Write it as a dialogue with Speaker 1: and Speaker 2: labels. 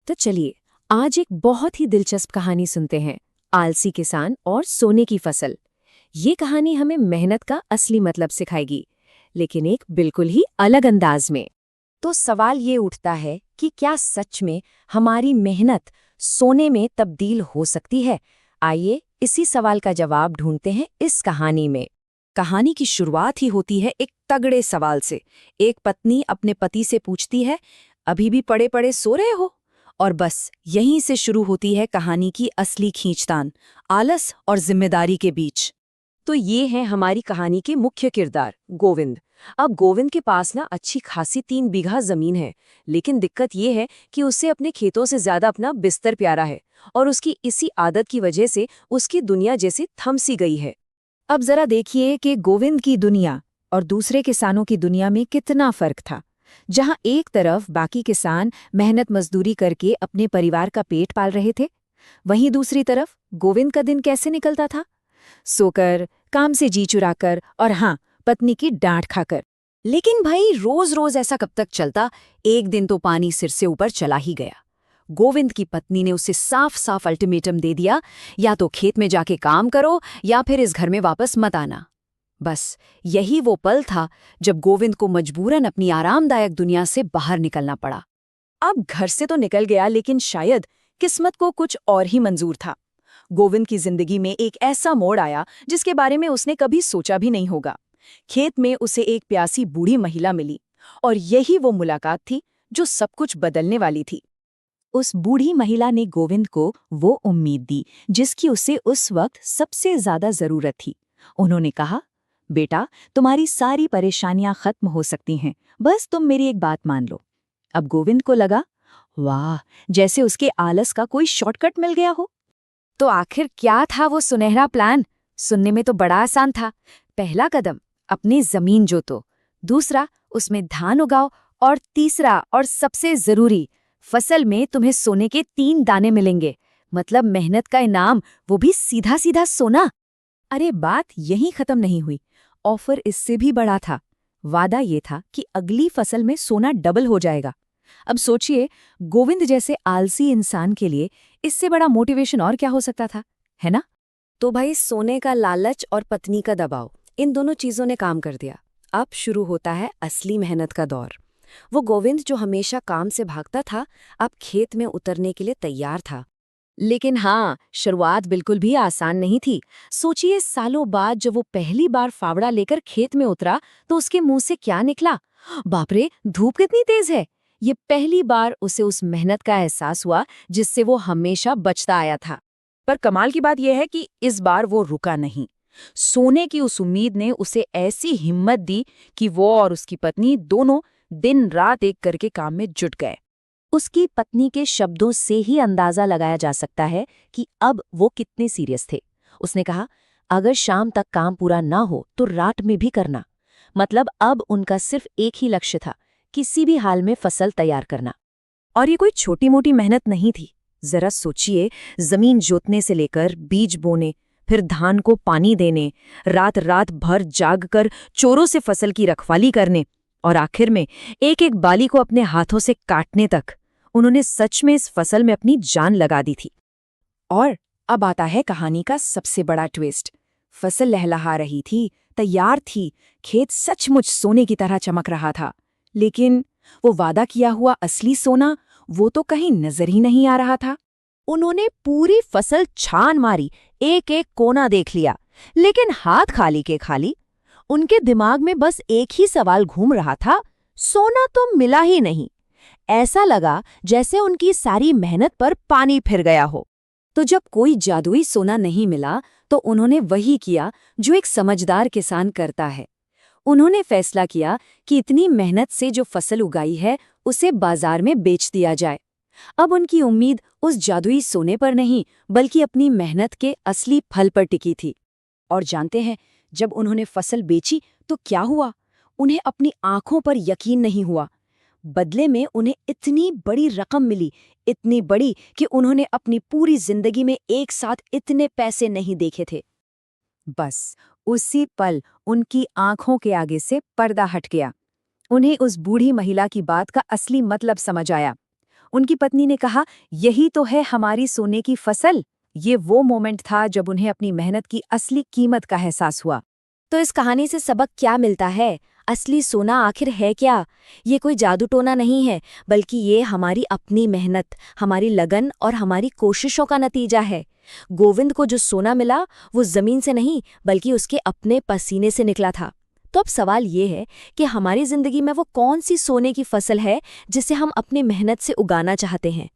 Speaker 1: तो चलिए आज एक बहुत ही दिलचस्प कहानी सुनते हैं, आलसी किसान और सोने की फसल। ये कहानी हमें मेहनत का असली मतलब सिखाएगी, लेकिन एक बिल्कुल ही अलग अंदाज में। तो सवाल ये उठता है कि क्या सच में हमारी मेहनत सोने में तब्दील हो सकती है? आइए इसी सवाल का जवाब ढूंढते हैं इस कहानी में। कहानी की शुरुआत ही होती है एक तगड़े सवाल से। एक पत्नी अपने पति से पूछती है, अभी भी पड़े पड़े सो रहे हो? और बस यहीं से शुरू होती है कहानी की असली खींचतान, आलस और जिम्मेदारी के बीच। तो ये है हमारी कहानी के मुख्य किरदार, गोविंद। अब गोविंद के पास ना अच्छी खासी 3 बीघा जमीन है, लेकिन दिक्कत ये है कि उसे अपने खेतों से ज्यादा अपना बिस्तर प्यारा है, और उसकी इसी आदत की वजह से उसकी दुनिया जैसे थम सी गई है। अब जरा देखिए कि गोविंद की दुनिया और दूसरे किसानों की दुनिया में कितना फर्क था। जहां एक तरफ बाकी किसान मेहनत मजदूरी करके अपने परिवार का पेट पाल रहे थे, वहीं दूसरी तरफ गोविंद का दिन कैसे निकलता था? सोकर, काम से जी चुराकर और हाँ, पत्नी की डांट खाकर। लेकिन भाई रोज रोज ऐसा कब तक चलता? एक दिन तो पानी सिर से ऊपर चला ही गया। गोविंद की पत्नी ने उसे साफ साफ अल्टीमेटम दे दिया, या तो खेत में जाके काम करो या फिर इस घर में वापस मत आना। बस यही वो पल था जब गोविंद को मजबूरन अपनी आरामदायक दुनिया से बाहर निकलना पड़ा। अब घर से तो निकल गया, लेकिन शायद किस्मत को कुछ और ही मंजूर था। गोविंद की जिंदगी में एक ऐसा मोड़ आया जिसके बारे में उसने कभी सोचा भी नहीं होगा। खेत में उसे एक प्यासी बूढ़ी महिला मिली, और यही वो मुलाकात थी जो सब कुछ बदलने वाली थी। उस बूढ़ी महिला ने गोविंद को वो उम्मीद दी जिसकी उसे उस वक्त सबसे ज्यादा जरूरत थी। उन्होंने कहा, बेटा, तुम्हारी सारी परेशानियां खत्म हो सकती हैं, बस तुम मेरी एक बात मान लो। अब गोविंद को लगा, वाह, जैसे उसके आलस का कोई शॉर्टकट मिल गया हो। तो आखिर क्या था वो सुनहरा प्लान? सुनने में तो बड़ा आसान था। पहला कदम, अपनी जमीन जोतो। दूसरा, उसमें धान उगाओ। और तीसरा और सबसे जरूरी, फसल में तुम्हें सोने के 3 दाने मिलेंगे। मतलब मेहनत का इनाम, वो भी सीधा सीधा सोना। अरे बात यहीं खत्म नहीं हुई। ऑफर इससे भी बड़ा था। वादा ये था कि अगली फसल में सोना डबल हो जाएगा। अब सोचिए, गोविंद जैसे आलसी इंसान के लिए इससे बड़ा मोटिवेशन और क्या हो सकता था, है ना? तो भाई, सोने का लालच और पत्नी का दबाव, इन दोनों चीजों ने काम कर दिया। अब शुरू होता है असली मेहनत का दौर। वो गोविंद जो हमेशा काम से भागता था, अब खेत में उतरने के लिए तैयार था। लेकिन हाँ, शुरुआत बिल्कुल भी आसान नहीं थी। सोचिए, सालों बाद जब वो पहली बार फावड़ा लेकर खेत में उतरा तो उसके मुंह से क्या निकला? बाप रे, धूप कितनी तेज है! ये पहली बार उसे उस मेहनत का एहसास हुआ जिससे वो हमेशा बचता आया था। पर कमाल की बात यह है कि इस बार वो रुका नहीं। सोने की उस उम्मीद ने उसे ऐसी हिम्मत दी कि वो और उसकी पत्नी दोनों दिन रात एक करके काम में जुट गए। उसकी पत्नी के शब्दों से ही अंदाजा लगाया जा सकता है कि अब वो कितने सीरियस थे। उसने कहा, अगर शाम तक काम पूरा ना हो तो रात में भी करना। मतलब अब उनका सिर्फ एक ही लक्ष्य था, किसी भी हाल में फसल तैयार करना। और ये कोई छोटी मोटी मेहनत नहीं थी। जरा सोचिए, जमीन जोतने से लेकर बीज बोने, फिर धान को पानी देने, रात रात भर जागकर चोरों से फसल की रखवाली करने, और आखिर में एक एक बाली को अपने हाथों से काटने तक। उन्होंने सच में इस फसल में अपनी जान लगा दी थी। और अब आता है कहानी का सबसे बड़ा ट्विस्ट। फसल लहलहा रही थी, तैयार थी, खेत सचमुच सोने की तरह चमक रहा था। लेकिन वो वादा किया हुआ असली सोना, वो तो कहीं नजर ही नहीं आ रहा था। उन्होंने पूरी फसल छान मारी, एक एक कोना देख लिया, लेकिन हाथ खाली के खाली। उनके दिमाग में बस एक ही सवाल घूम रहा था, सोना तो मिला ही नहीं। ऐसा लगा जैसे उनकी सारी मेहनत पर पानी फिर गया हो। तो जब कोई जादुई सोना नहीं मिला, तो उन्होंने वही किया जो एक समझदार किसान करता है। उन्होंने फैसला किया कि इतनी मेहनत से जो फसल उगाई है, उसे बाजार में बेच दिया जाए। अब उनकी उम्मीद उस जादुई सोने पर नहीं, बल्कि अपनी मेहनत के असली फल पर टिकी थी। और जानते हैं, जब उन्होंने फसल बेची तो क्या हुआ? उन्हें अपनी आंखों पर यकीन नहीं हुआ। बदले में उन्हें इतनी बड़ी रकम मिली, इतनी बड़ी कि उन्होंने अपनी पूरी जिंदगी में एक साथ इतने पैसे नहीं देखे थे। बस उसी पल उनकी आंखों के आगे से पर्दा हट गया। उन्हें उस बूढ़ी महिला की बात का असली मतलब समझ आया। उनकी पत्नी ने कहा, यही तो है हमारी सोने की फसल। ये वो मोमेंट था जब उन्हें अपनी मेहनत की असली कीमत का एहसास हुआ।
Speaker 2: तो इस कहानी से सबक क्या मिलता है? असली सोना आखिर है क्या? ये कोई जादू टोना नहीं है, बल्कि ये हमारी अपनी मेहनत, हमारी लगन और हमारी कोशिशों का नतीजा है। गोविंद को जो सोना मिला वो जमीन से नहीं, बल्कि उसके अपने पसीने से निकला था। तो अब सवाल ये है कि हमारी जिंदगी में वो कौन सी सोने की फसल है जिसे हम अपनी मेहनत से उगाना चाहते हैं।